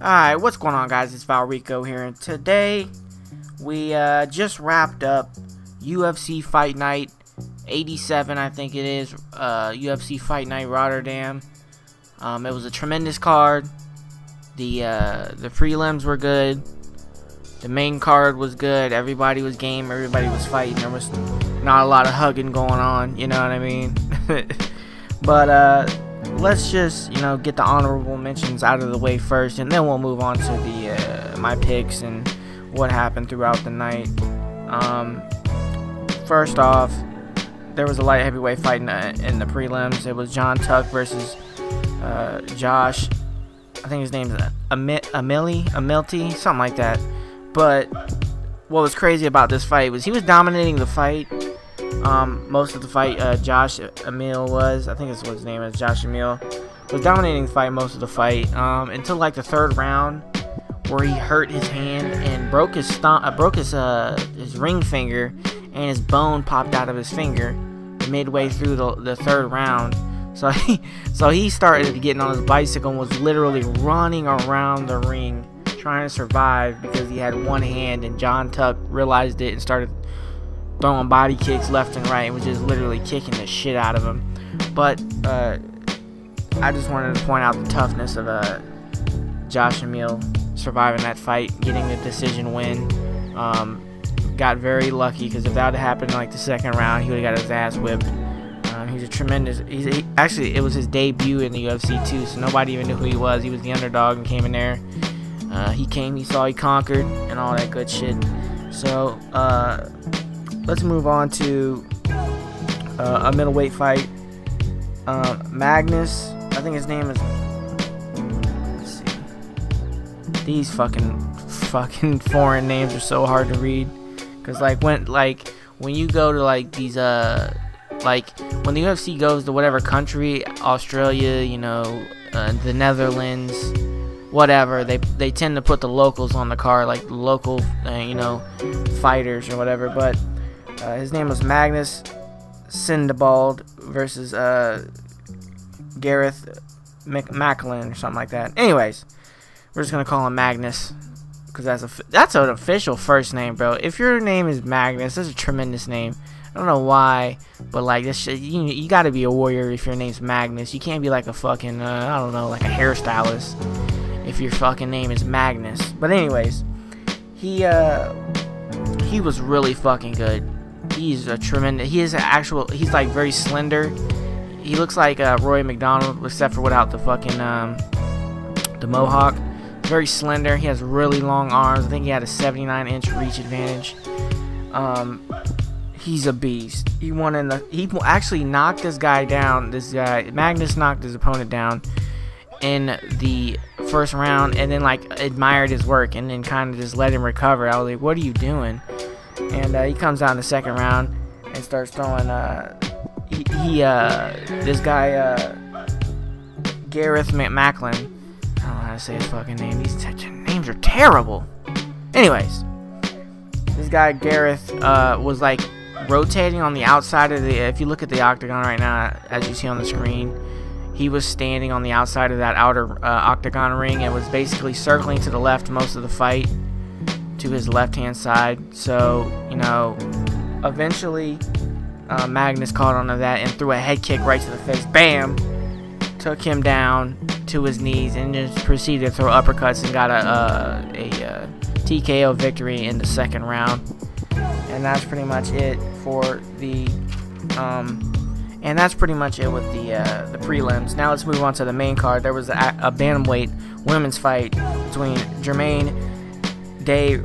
Alright, what's going on, guys? It's ValREcO here, and today we just wrapped up UFC Fight Night 87, I think it is. UFC Fight Night Rotterdam. It was a tremendous card. The prelims were good. The main card was good. Everybody was game. Everybody was fighting. There was not a lot of hugging going on. You know what I mean? But let's just get the honorable mentions out of the way first, and then we'll move on to the my picks and what happened throughout the night. First off, there was a light heavyweight fight in the prelims. It was John Tuck versus Josh. I think his name is Amilty, something like that. But what was crazy about this fight was he was dominating the fight. Most of the fight, Josh Emil was, I think that's what his name is, Josh Emil, was dominating the fight most of the fight, until like the third round, where he hurt his hand and broke his ring finger, and his bone popped out of his finger midway through the third round. So he started getting on his bicycle and was literally running around the ring trying to survive because he had one hand, and John Tuck realized it and started throwing body kicks left and right and was just literally kicking the shit out of him. But I just wanted to point out the toughness of Josh Emil surviving that fight, getting a decision win. Got very lucky, because if that had happened in like the second round, he would have got his ass whipped. He's a tremendous. Actually, it was his debut in the UFC too, so nobody even knew who he was. He was the underdog and came in there. He saw, he conquered, and all that good shit. So let's move on to a middleweight fight. Magnus, I think his name is. Let's see. These fucking foreign names are so hard to read, because when you go to like these when the UFC goes to whatever country, Australia, the Netherlands, whatever, they tend to put the locals on the card, like the local fighters or whatever. But his name was Magnus Sindebald versus Gareth Macklin or something like that. Anyways, we're just gonna call him Magnus, because that's an official first name, bro. If your name is Magnus, that's a tremendous name. I don't know why, but like this shit, you gotta be a warrior if your name's Magnus. You can't be like a fucking I don't know, like a hairstylist if your fucking name is Magnus. But anyways, he was really fucking good. He's a tremendous. He's like very slender. He looks like Roy McDonald, except for without the fucking the mohawk. Very slender. He has really long arms. I think he had a 79-inch reach advantage. He's a beast. He actually knocked this guy down. Magnus knocked his opponent down in the first round, and then like admired his work, and then kind of just let him recover. I was like, what are you doing? And he comes out in the second round and starts throwing this guy Gareth Macklin, I don't know how to say his fucking name. These names are terrible. Anyways, this guy Gareth was like rotating on the outside of if you look at the octagon right now, as you see on the screen, he was standing on the outside of that outer octagon ring and was basically circling to the left most of the fight, to his left hand side. So eventually Magnus caught on to that and threw a head kick right to the face. Bam! Took him down to his knees and just proceeded to throw uppercuts and got a TKO victory in the second round. And that's pretty much it for the and that's pretty much it with the prelims. Now let's move on to the main card. There was a bantamweight women's fight between Germaine de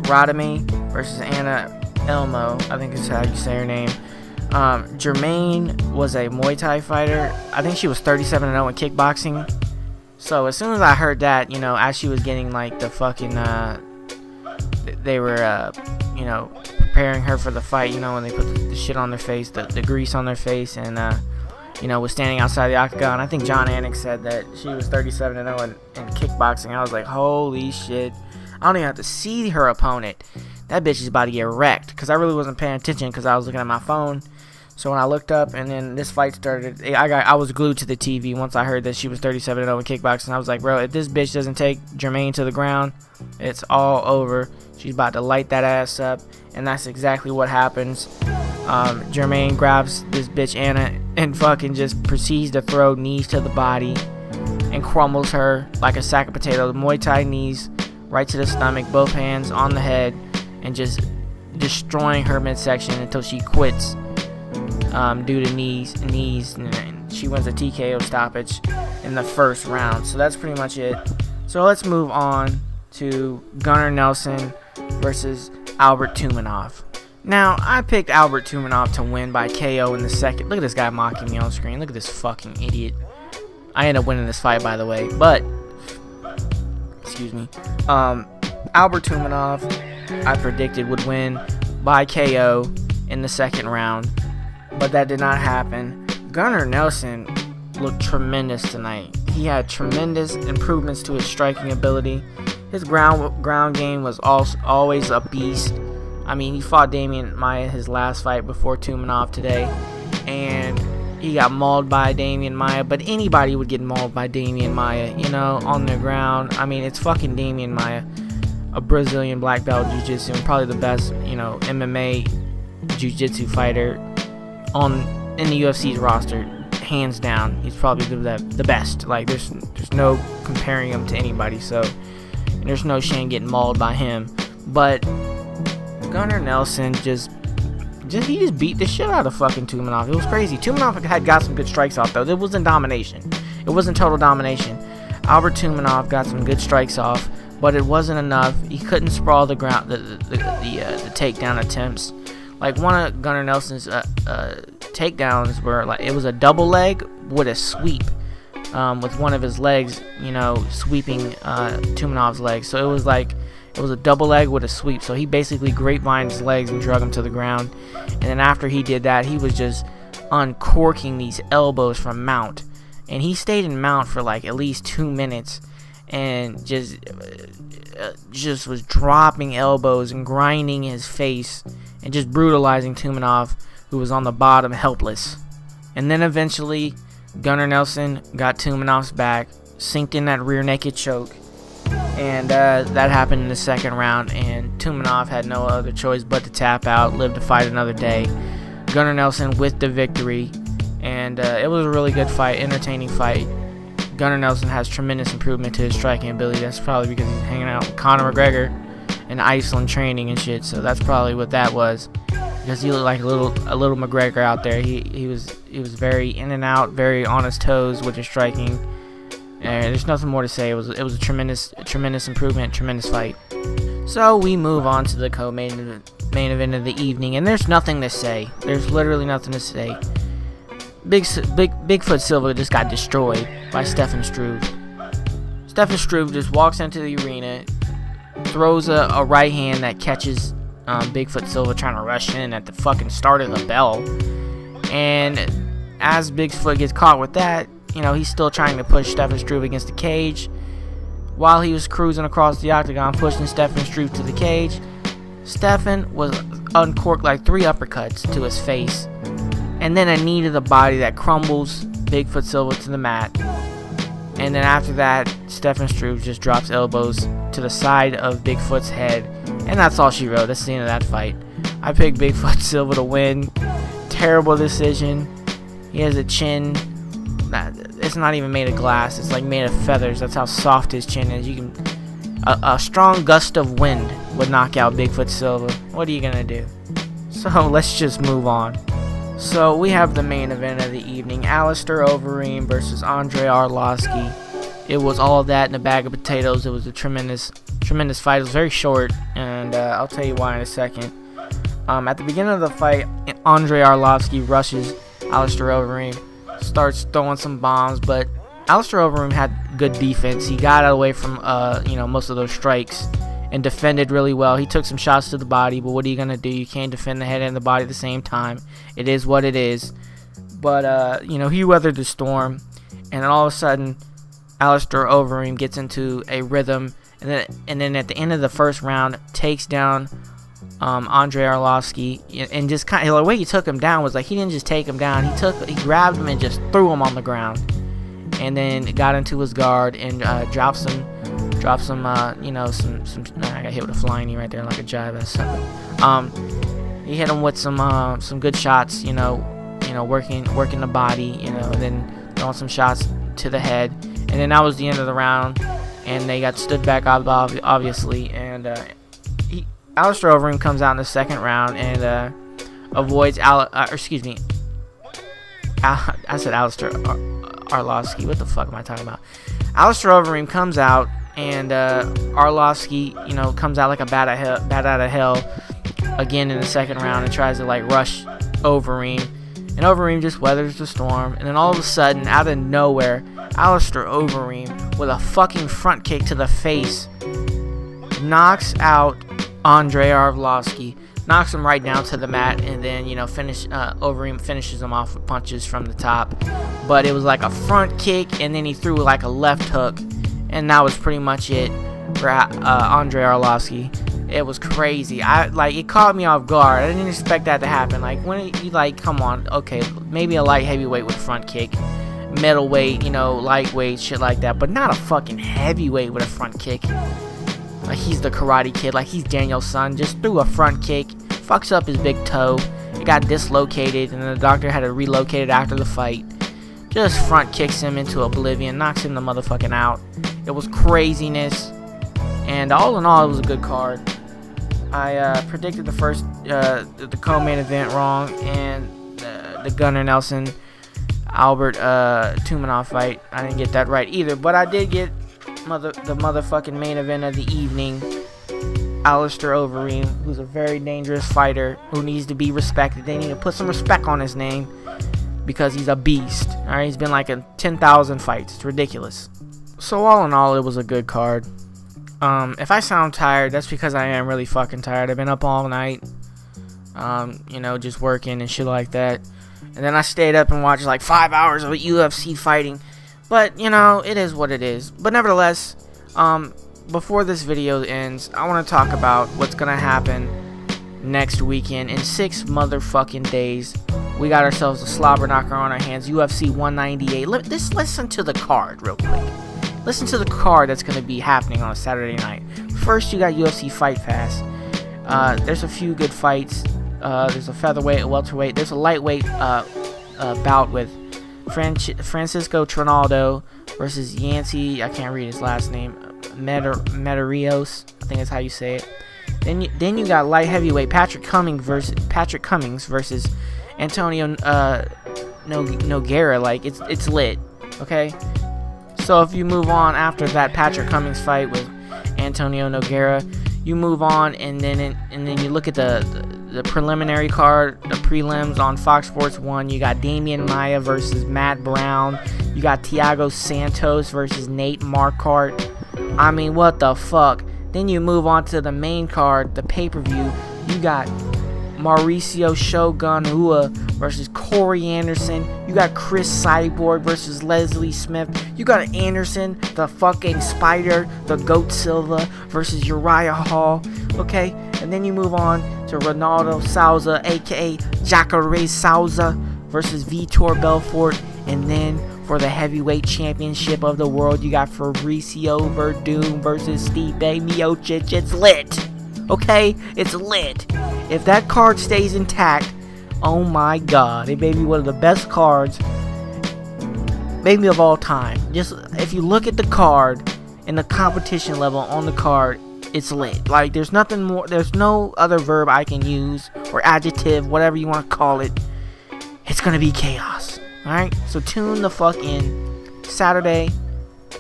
Rotterdam versus Anna Elmo. I think is how you say her name. Germaine was a Muay Thai fighter. I think she was 37-0 in kickboxing. So as soon as I heard that, as she was getting like the fucking they were preparing her for the fight, when they put the shit on their face, the grease on their face, and was standing outside the octagon. I think John Anik said that she was 37-0 in kickboxing. I was like, holy shit. I don't even have to see her opponent. That bitch is about to get wrecked, because I really wasn't paying attention because I was looking at my phone. So when I looked up and then this fight started, I was glued to the TV once I heard that she was 37-0 in kickboxing. I was like, bro, if this bitch doesn't take Jermaine to the ground, it's all over. She's about to light that ass up, and that's exactly what happens. Jermaine grabs this bitch Anna and fucking just proceeds to throw knees to the body and crumbles her like a sack of potatoes. Muay Thai knees right to the stomach, both hands on the head, and just destroying her midsection until she quits due to knees, and she wins a TKO stoppage in the first round. So that's pretty much it. So let's move on to Gunnar Nelson versus Albert Tumenov. Now, I picked Albert Tumenov to win by KO in the second. Look at this guy mocking me on screen. Look at this fucking idiot. I ended up winning this fight, by the way, but excuse me. Albert Tumenov, I predicted would win by KO in the second round, but that did not happen. Gunnar Nelson looked tremendous tonight. He had tremendous improvements to his striking ability. His ground game was always a beast. I mean, he fought Damian Maia his last fight before Tumenov today, and he got mauled by Damian Maia, but anybody would get mauled by Damian Maia, you know, on the ground. I mean, it's fucking Damian Maia, a Brazilian black belt jiu-jitsu, and probably the best, you know, MMA jiu-jitsu fighter in the UFC's roster, hands down. He's probably the best. Like, there's no comparing him to anybody, so there's no shame getting mauled by him. But Gunnar Nelson he just beat the shit out of fucking Tumenov. It was crazy. Tumenov had got some good strikes off, though. It wasn't domination. It wasn't total domination. Albert Tumenov got some good strikes off, but it wasn't enough. He couldn't sprawl the ground, the takedown attempts. Like, one of Gunnar Nelson's takedowns were like, it was a double leg with a sweep, with one of his legs, you know, sweeping Tumenov's legs. So it was like, it was a double leg with a sweep. So he basically grapevined his legs and drug him to the ground. And then after he did that, he was just uncorking these elbows from mount. And he stayed in mount for like at least 2 minutes and just was dropping elbows and grinding his face and just brutalizing Tumenov, who was on the bottom helpless. And then eventually Gunnar Nelson got Tumenov's back, synced in that rear naked choke, and that happened in the second round, and Tumenov had no other choice but to tap out, live to fight another day. Gunnar Nelson with the victory, and it was a really good fight, entertaining fight. Gunnar Nelson has tremendous improvement to his striking ability. That's probably because he's hanging out with Conor McGregor in Iceland training and shit, so that's probably what that was. Because he looked like a little McGregor out there. He was very in and out, very on his toes with his striking. And there's nothing more to say. It was a tremendous improvement, tremendous fight. So we move on to the main event of the evening, and there's nothing to say. There's literally nothing to say. Bigfoot Silva just got destroyed by Stefan Struve. Stefan Struve just walks into the arena, throws a right hand that catches Bigfoot Silva trying to rush in at the fucking start of the bell. And as Bigfoot gets caught with that, you know, he's still trying to push Stefan Struve against the cage. While he was cruising across the octagon, pushing Stefan Struve to the cage, Stefan was uncorked like 3 uppercuts to his face, and then a knee to the body that crumbles Bigfoot Silva to the mat. And then after that, Stefan Struve just drops elbows to the side of Bigfoot's head, and that's all she wrote. That's the end of that fight. I picked Bigfoot Silva to win. Terrible decision. He has a chin. It's not even made of glass. It's like made of feathers. That's how soft his chin is. A strong gust of wind would knock out Bigfoot Silva. What are you gonna do? So let's just move on. So we have the main event of the evening: Alistair Overeem versus Andrei Arlovski. It was all of that in a bag of potatoes. It was a tremendous fight. It was very short, and I'll tell you why in a second. At the beginning of the fight, Andrei Arlovski rushes Alistair Overeem, starts throwing some bombs, but Alistair Overeem had good defense. He got away from most of those strikes and defended really well. He took some shots to the body, but what are you gonna do? You can't defend the head and the body at the same time. It is what it is. But he weathered the storm, and then all of a sudden Alistair Overeem gets into a rhythm, and then at the end of the first round takes down Andre Arlovski, and just kind of the way he took him down was like he didn't just take him down. He grabbed him and just threw him on the ground, and then got into his guard and dropped some you know, some. I got hit with a flying knee right there, like a jive. That's something. He hit him with some good shots, you know, working the body, you know, and then throwing some shots to the head, and then that was the end of the round, and they got stood back obviously, and Alistair Overeem comes out in the second round and avoids excuse me, I said Alistair Arlovski. What the fuck am I talking about? Alistair Overeem comes out, and Arlovski, you know, comes out like a bat out of hell again in the second round and tries to like rush Overeem, and Overeem just weathers the storm, and then all of a sudden, out of nowhere, Alistair Overeem with a fucking front kick to the face knocks out Andre Arlovski, knocks him right down to the mat, and then, you know, Overeem finishes him off with punches from the top. But it was like a front kick, and then he threw like a left hook, and that was pretty much it for Andre Arlovski. It was crazy. It caught me off guard. I didn't expect that to happen. Like, when you like, come on, okay, maybe a light heavyweight with a front kick, middleweight, you know, lightweight, shit like that, but not a fucking heavyweight with a front kick. Like he's the Karate Kid, like he's Daniel's son. Just threw a front kick, fucks up his big toe. It got dislocated, and the doctor had to relocate it after the fight. Just front kicks him into oblivion, knocks him the motherfucking out. It was craziness, and all in all, it was a good card. I predicted the co-main event wrong, and the Gunnar Nelson Albert Tumanov fight, I didn't get that right either, but I did get the motherfucking main event of the evening. Alistair Overeem, who's a very dangerous fighter who needs to be respected. They need to put some respect on his name because he's a beast. Alright, he's been like in 10,000 fights. It's ridiculous. So all in all, it was a good card. If I sound tired, that's because I am really fucking tired. I've been up all night, you know, just working and shit like that. And then I stayed up and watched like 5 hours of UFC fighting. But, you know, it is what it is. But nevertheless, before this video ends, I want to talk about what's going to happen next weekend. In 6 motherfucking days, we got ourselves a slobber knocker on our hands. UFC 198. Listen to the card real quick. Listen to the card that's going to be happening on a Saturday night. First, you got UFC Fight Pass. There's a few good fights. There's a featherweight, a welterweight. There's a lightweight bout with Francisco Trinaldo versus Yancey. I can't read his last name. Medeiros, I think that's how you say it. Then you got light heavyweight Patrick Cummings versus Antonio Nogueira. Like it's lit. Okay. So if you move on after that Patrick Cummings fight with Antonio Nogueira, you move on, and then you look at the preliminary card, the prelims on Fox Sports 1. You got Damian Maia versus Matt Brown. You got Thiago Santos versus Nate Marquardt. I mean, what the fuck? Then you move on to the main card, the pay-per-view. You got Mauricio Shogun Rua versus Corey Anderson. You got Chris Cyborg versus Leslie Smith. You got Anderson, the fucking Spider, the Goat Silva versus Uriah Hall. Okay, and then you move on to Ronaldo Souza, aka Jacare Souza, versus Vitor Belfort. And then for the heavyweight championship of the world, you got Fabricio Verdum versus Stipe Miocic. It's lit. Okay, it's lit. If that card stays intact, oh my god, it may be one of the best cards maybe of all time. Just if you look at the card and the competition level on the card, it's lit. Like, there's nothing more, there's no other verb I can use, or adjective, whatever you want to call it. It's gonna be chaos. Alright, so tune the fuck in. Saturday,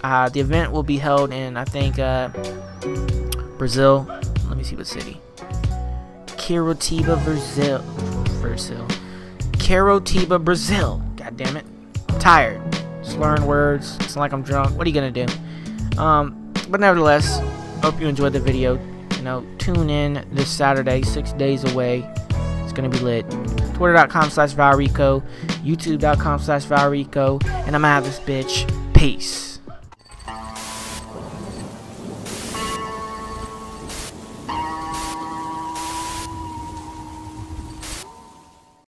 the event will be held in, I think, Brazil. Let me see what city. Curitiba, Brazil. Curitiba, Brazil. God damn it. I'm tired. Slurring words. It's like I'm drunk. What are you gonna do? But nevertheless, hope you enjoyed the video. You know, tune in this Saturday, 6 days away. It's gonna be lit. Twitter.com/ValREcO, YouTube.com/ValREcO, and I'm out of this bitch. Peace.